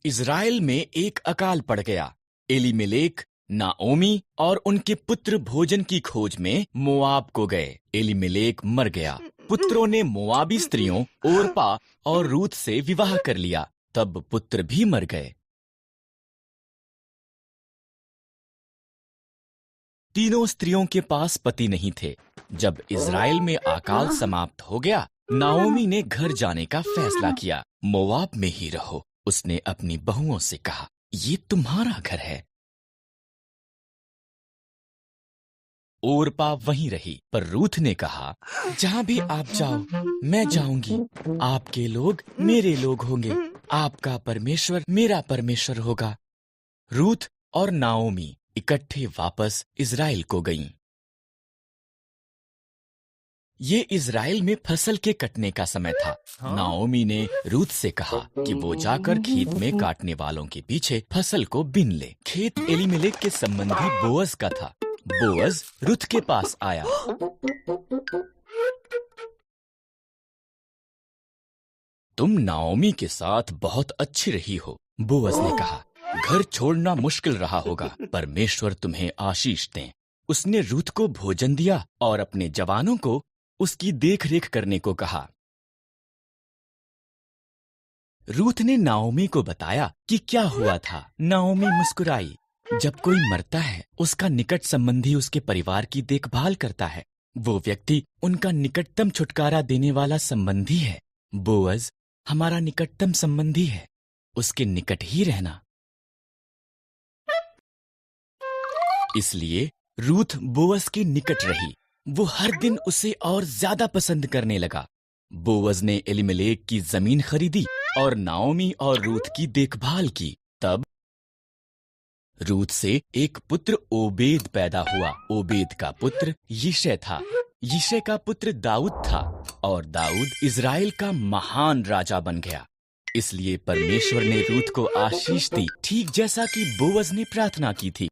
Israel में एक अकाल पड़ गया। एलीमेलेक, नाओमी और उनके पुत्र भोजन की खोज में मोआब को गए। एलीमेलेक मर गया। पुत्रों ने मोआबी स्त्रियों ओरपा और रूत से विवाह कर लिया। तब पुत्र भी मर गए। तीनों स्त्रियों के पास पति नहीं थे। जब इज़राइल में अकाल समाप्त हो गया, नाओमी ने घर जाने का फैसला किया। मोआब में ही रहो, उसने अपनी बहुओं से कहा, ये तुम्हारा घर है। ओरपा वहीं रही, पर रूथ ने कहा, जहां भी आप जाओ, मैं जाऊंगी। आपके लोग मेरे लोग होंगे, आपका परमेश्वर मेरा परमेश्वर होगा। रूथ और नाओमी इकट्ठे वापस इज़राइल को गईं। ये इज़राइल में फसल के कटने का समय था। नाओमी ने रूथ से कहा कि वो जाकर खेत में काटने वालों के पीछे फसल को बीन ले। खेत एलीमेलेक के संबंधी बोअज का था। बोअज रूथ के पास आया। तुम नाओमी के साथ बहुत अच्छी रही हो, बोअज ने कहा। घर छोड़ना मुश्किल रहा होगा, परमेश्वर तुम्हें आशीष दें। उसने रूथ को भोजन दिया और अपने जवानों को उसकी देखरेख करने को कहा। रूथ ने नाओमी को बताया कि क्या हुआ था। नाओमी मुस्कुराई। जब कोई मरता है, उसका निकट संबंधी उसके परिवार की देखभाल करता है। वो व्यक्ति उनका निकटतम छुटकारा देने वाला संबंधी है। बोअज हमारा निकटतम संबंधी है, उसके निकट ही रहना। इसलिए रूथ बोअज के निकट रही। वो हर दिन उसे और ज्यादा पसंद करने लगा। बोअज ने एलीमेलेक की जमीन खरीदी और नाओमी और रूथ की देखभाल की। तब रूथ से एक पुत्र ओबेद पैदा हुआ। ओबेद का पुत्र यिशै था। यिशै का पुत्र दाऊद था और दाऊद इज़राइल का महान राजा बन गया। इसलिए परमेश्वर ने रूथ को आशीष दी, ठीक जैसा कि बोअज ने प्रार्थना की थी।